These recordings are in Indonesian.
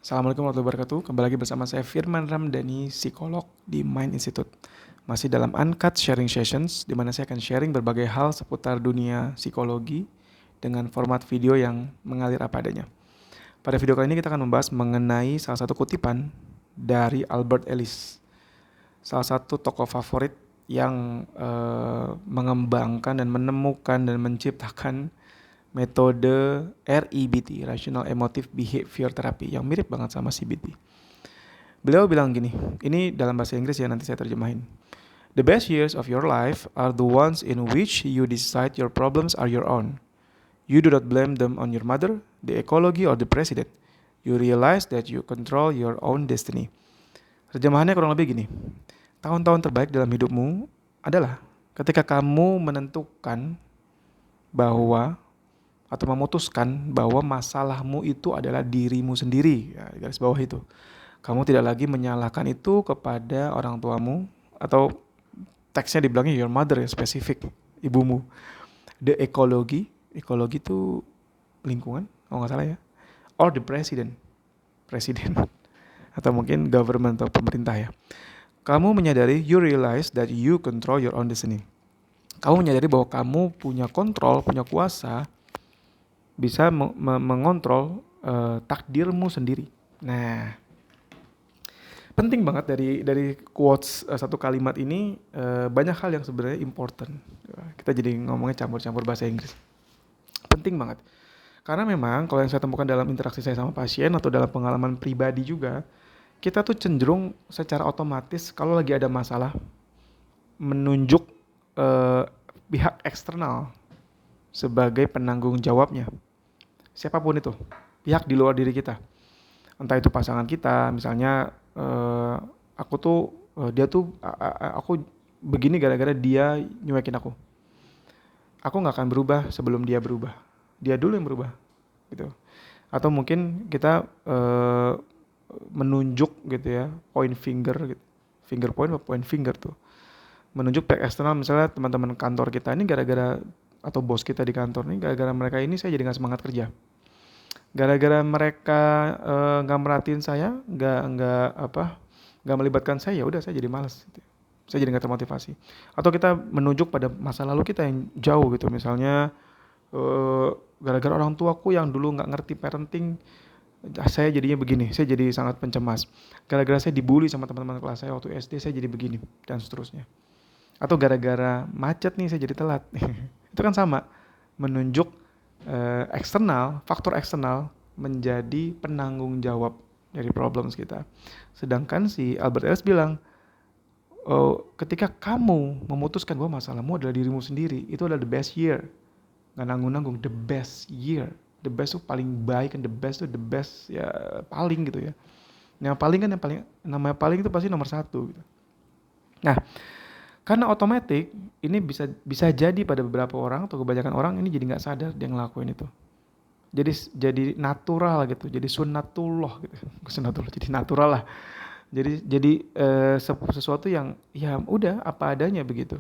Assalamualaikum warahmatullahi wabarakatuh. Kembali lagi bersama saya Firman Ramdhani, psikolog di Mind Institute. Masih dalam Uncut Sharing Sessions, di mana saya akan sharing berbagai hal seputar dunia psikologi dengan format video yang mengalir apa adanya. Pada video kali ini kita akan membahas mengenai salah satu kutipan dari Albert Ellis, salah satu tokoh favorit yang mengembangkan dan menemukan dan menciptakan metode REBT, Rational Emotive Behavior Therapy, yang mirip banget sama CBT. Beliau bilang gini, ini dalam bahasa Inggris ya, nanti saya terjemahin. The best years of your life are the ones in which you decide your problems are your own. You do not blame them on your mother, the ecology, or the president. You realize that you control your own destiny. Terjemahannya kurang lebih gini. Tahun-tahun terbaik dalam hidupmu adalah ketika kamu menentukan bahwa atau memutuskan bahwa masalahmu itu adalah dirimu sendiri. Ya, garis bawah itu. Kamu tidak lagi menyalahkan itu kepada orang tuamu atau teksnya dibilangnya your mother ya, spesifik, ibumu. The ecology itu lingkungan, kalau nggak salah ya. Or the president, presiden atau mungkin government atau pemerintah ya. Kamu menyadari, you realize that you control your own destiny. Kamu menyadari bahwa kamu punya kontrol, punya kuasa, bisa mengontrol takdirmu sendiri. Nah, penting banget dari quotes satu kalimat ini, banyak hal yang sebenarnya important. Kita jadi ngomongnya campur-campur bahasa Inggris. Penting banget. Karena memang kalau yang saya temukan dalam interaksi saya sama pasien atau dalam pengalaman pribadi juga, kita tuh cenderung secara otomatis kalau lagi ada masalah menunjuk pihak eksternal sebagai penanggung jawabnya. Siapapun itu, pihak di luar diri kita. Entah itu pasangan kita, misalnya aku tuh dia tuh aku begini gara-gara dia nyuekin aku. Aku nggak akan berubah sebelum dia berubah. Dia dulu yang berubah, gitu. Atau mungkin kita menunjuk gitu ya, point finger gitu. Finger point atau point finger tuh. Menunjuk pihak eksternal, misalnya teman-teman kantor kita ini gara-gara atau bos kita di kantor ini gara-gara mereka ini saya jadi nggak semangat kerja. Gara-gara mereka nggak merhatiin saya, nggak melibatkan saya, ya udah saya jadi malas. Gitu. Saya jadi nggak termotivasi. Atau kita menunjuk pada masa lalu kita yang jauh gitu, misalnya gara-gara orang tuaku yang dulu nggak ngerti parenting, saya jadinya begini, saya jadi sangat pencemas. Gara-gara saya dibully sama teman-teman kelas saya waktu SD, saya jadi begini dan seterusnya. Atau gara-gara macet nih saya jadi telat. Itu kan sama, menunjuk eksternal, faktor eksternal menjadi penanggung jawab dari problems kita. Sedangkan si Albert Ellis bilang, ketika kamu memutuskan bahwa masalahmu adalah dirimu sendiri, itu adalah the best year. Nggak nanggung-nanggung, the best year. The best tuh paling baik, and the best tuh the best ya paling gitu ya. Yang paling kan yang paling, namanya paling itu pasti nomor satu gitu. Nah, karena otomatis ini bisa jadi pada beberapa orang atau kebanyakan orang ini jadi nggak sadar dia ngelakuin itu. Jadi natural gitu, jadi sunnatullah gitu. Sunnatullah jadi natural lah. Jadi sesuatu yang ya udah apa adanya begitu.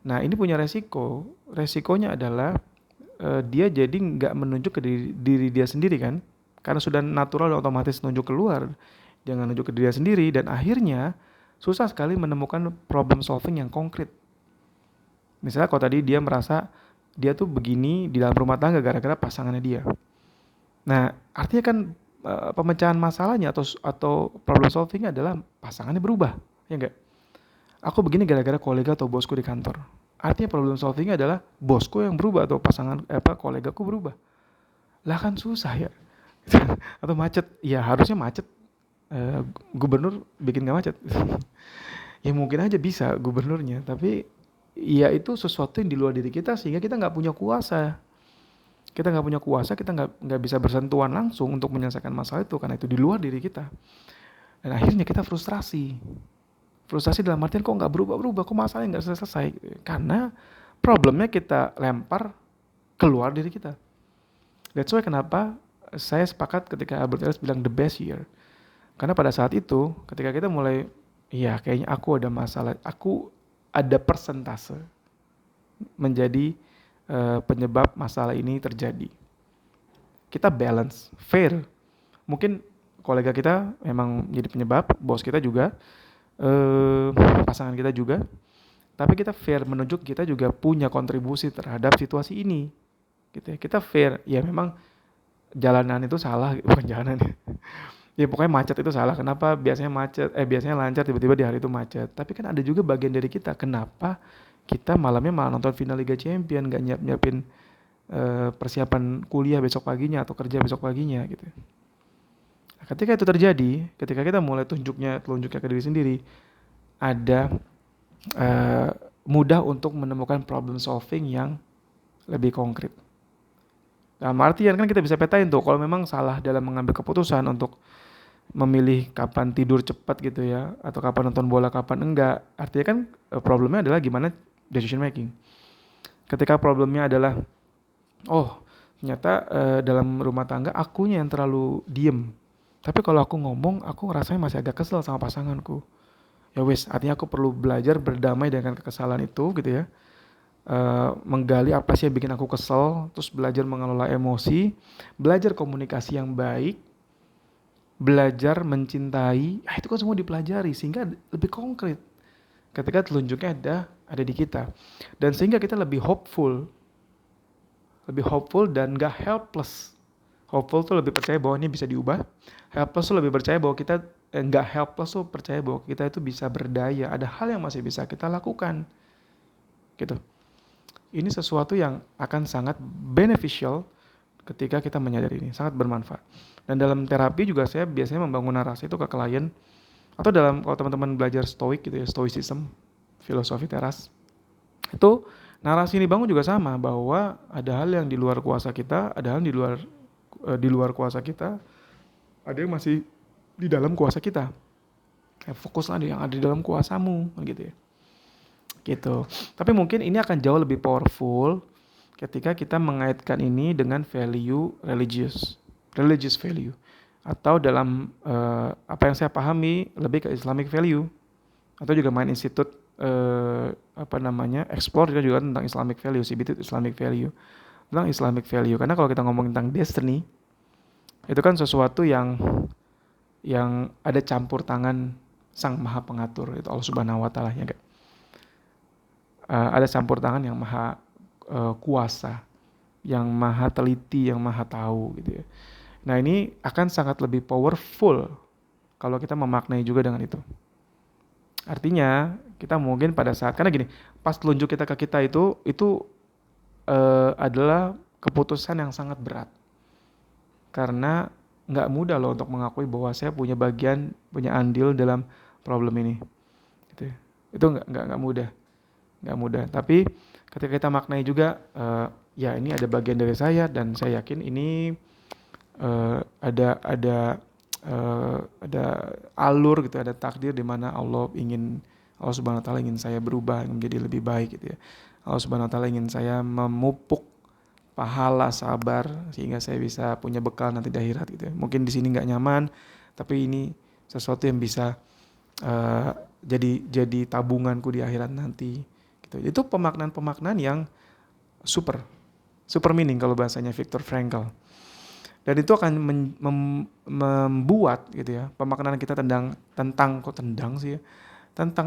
Nah, ini punya resiko. Resikonya adalah dia jadi nggak menunjuk ke diri dia sendiri kan. Karena sudah natural dan otomatis nunjuk keluar. Dia nggak nunjuk ke diri dia sendiri dan akhirnya susah sekali menemukan problem solving yang konkret. Misalnya kalau tadi dia merasa dia tuh begini di dalam rumah tangga gara-gara pasangannya dia. Nah, artinya kan pemecahan masalahnya atau problem solvingnya adalah pasangannya berubah, ya enggak? Aku begini gara-gara kolega atau bosku di kantor. Artinya problem solvingnya adalah bosku yang berubah atau kolegaku berubah. Lah kan susah ya. Atau macet, ya harusnya macet. Gubernur bikin gak macet. Ya mungkin aja bisa gubernurnya, tapi ya itu sesuatu yang di luar diri kita sehingga kita nggak punya kuasa. Kita nggak punya kuasa, kita nggak bisa bersentuhan langsung untuk menyelesaikan masalah itu karena itu di luar diri kita. Dan akhirnya kita frustrasi. Frustrasi dalam artian kok nggak berubah-berubah, kok masalahnya nggak selesai. Karena problemnya kita lempar keluar diri kita. That's why kenapa saya sepakat ketika Albert Ellis bilang the best year. Karena pada saat itu, ketika kita mulai, iya kayaknya aku ada masalah, aku ada persentase menjadi penyebab masalah ini terjadi. Kita balance, fair. Mungkin kolega kita memang jadi penyebab, bos kita juga, pasangan kita juga. Tapi kita fair menunjuk kita juga punya kontribusi terhadap situasi ini, gitu ya. Kita fair, ya memang jalanan itu salah, bukan jalanan ya. Ya pokoknya macet itu salah. Kenapa biasanya lancar tiba-tiba di hari itu macet. Tapi kan ada juga bagian dari kita. Kenapa kita malamnya malah nonton final Liga Champion, gak nyiapin persiapan kuliah besok paginya atau kerja besok paginya gitu. Nah, ketika itu terjadi, ketika kita mulai telunjuknya ke diri sendiri, ada mudah untuk menemukan problem solving yang lebih konkret. Dalam artian kan kita bisa petain tuh kalau memang salah dalam mengambil keputusan untuk memilih kapan tidur cepat gitu ya, atau kapan nonton bola kapan enggak. Artinya kan problemnya adalah gimana decision making. Ketika problemnya adalah ternyata dalam rumah tangga akunya yang terlalu diem. Tapi kalau aku ngomong, aku rasanya masih agak kesel sama pasanganku. Ya wes, artinya aku perlu belajar berdamai dengan kekesalan itu gitu ya. Menggali apa sih yang bikin aku kesel, terus belajar mengelola emosi, belajar komunikasi yang baik, belajar mencintai. Itu kan semua dipelajari sehingga lebih konkret ketika telunjuknya ada di kita, dan sehingga kita lebih hopeful dan gak helpless. Hopeful tuh lebih percaya bahwa ini bisa diubah, helpless tuh lebih percaya bahwa kita gak helpless tuh percaya bahwa kita itu bisa berdaya, ada hal yang masih bisa kita lakukan gitu. Ini sesuatu yang akan sangat beneficial ketika kita menyadari ini, sangat bermanfaat. Dan dalam terapi juga saya biasanya membangun narasi itu ke klien, atau kalau teman-teman belajar stoik gitu ya, stoicism, filosofi teras, itu narasi ini bangun juga sama, bahwa ada hal yang di luar kuasa kita, ada hal yang di luar kuasa kita, ada yang masih di dalam kuasa kita. Fokuslah yang ada di dalam kuasamu gitu ya. Gitu. Tapi mungkin ini akan jauh lebih powerful ketika kita mengaitkan ini dengan value religious value, atau dalam apa yang saya pahami lebih ke Islamic value, atau juga Mind Institute explore juga tentang Islamic value, CBT Islamic value, tentang Islamic value. Karena kalau kita ngomong tentang destiny, itu kan sesuatu yang ada campur tangan Sang Maha Pengatur, itu Allah Subhanahu wa taala ya, ada campur tangan yang maha kuasa, yang maha teliti, yang maha tahu gitu ya. Nah, ini akan sangat lebih powerful kalau kita memaknai juga dengan itu. Artinya kita mungkin pada saat, karena gini, pas telunjuk kita ke kita itu adalah keputusan yang sangat berat, karena nggak mudah loh untuk mengakui bahwa saya punya andil dalam problem ini gitu. Itu nggak mudah, tapi ketika kita maknai juga ya ini ada bagian dari saya, dan saya yakin ini ada alur gitu, ada takdir di mana Allah Subhanahu wa taala ingin saya berubah menjadi lebih baik gitu ya. Allah Subhanahu wa taala ingin saya memupuk pahala sabar sehingga saya bisa punya bekal nanti di akhirat gitu ya. Mungkin di sini enggak nyaman, tapi ini sesuatu yang bisa jadi tabunganku di akhirat nanti gitu. Itu pemaknaan yang super meaning kalau bahasanya Viktor Frankl. Dan itu akan membuat gitu ya, pemaknaan kita tentang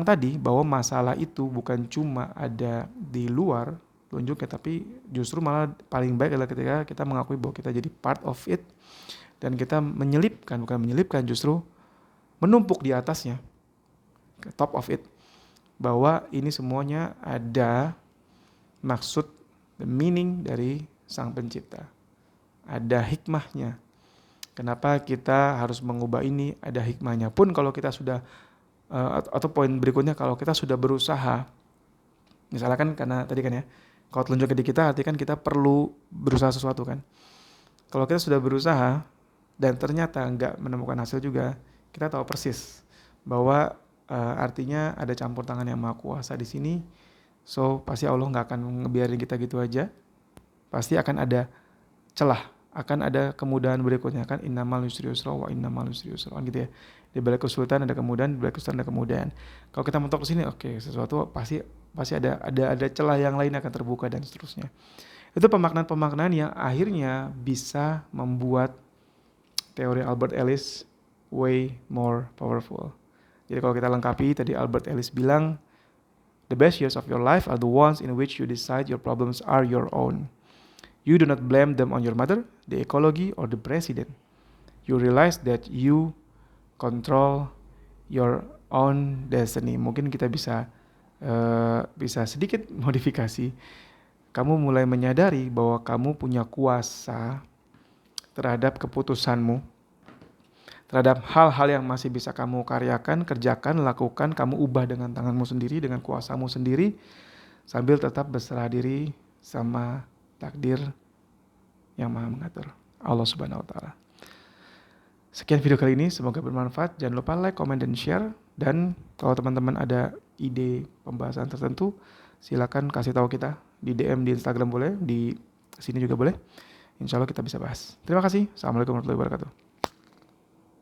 tadi, bahwa masalah itu bukan cuma ada di luar tunjuknya, tapi justru malah paling baik adalah ketika kita mengakui bahwa kita jadi part of it, dan kita justru menumpuk di atasnya, ke top of it, bahwa ini semuanya ada maksud, the meaning dari Sang Pencipta. Ada hikmahnya. Kenapa kita harus mengubah ini? Ada hikmahnya. Pun kalau kita sudah atau poin berikutnya, kalau kita sudah berusaha, misalnya kan karena tadi kan ya, kalau telunjuk di kita artinya kan kita perlu berusaha sesuatu kan. Kalau kita sudah berusaha dan ternyata nggak menemukan hasil juga, kita tahu persis bahwa artinya ada campur tangan yang maha kuasa di sini. So pasti Allah nggak akan ngebiarin kita gitu aja. Pasti akan ada celah, akan ada kemudahan berikutnya kan, innamal yusri yusra wa innamal yusri yusra gitu ya. Di balik kesulitan ada kemudahan, di balik kesulitan ada kemudahan. Kalau kita mentok ke sini, oke, sesuatu pasti ada celah yang lain akan terbuka dan seterusnya. Itu pemaknaan yang akhirnya bisa membuat teori Albert Ellis way more powerful. Jadi kalau kita lengkapi, tadi Albert Ellis bilang, the best years of your life are the ones in which you decide your problems are your own. You do not blame them on your mother, the ecology, or the president. You realize that you control your own destiny. Mungkin kita bisa sedikit modifikasi. Kamu mulai menyadari bahwa kamu punya kuasa terhadap keputusanmu, terhadap hal-hal yang masih bisa kamu karyakan, kerjakan, lakukan, kamu ubah dengan tanganmu sendiri, dengan kuasamu sendiri, sambil tetap berserah diri sama takdir yang maha mengatur, Allah Subhanahu wa Ta'ala. Sekian video kali ini, semoga bermanfaat. Jangan lupa like, comment, dan share. Dan kalau teman-teman ada ide pembahasan tertentu, silakan kasih tahu kita di DM di Instagram boleh, di sini juga boleh. Insya Allah kita bisa bahas. Terima kasih. Assalamualaikum warahmatullahi wabarakatuh.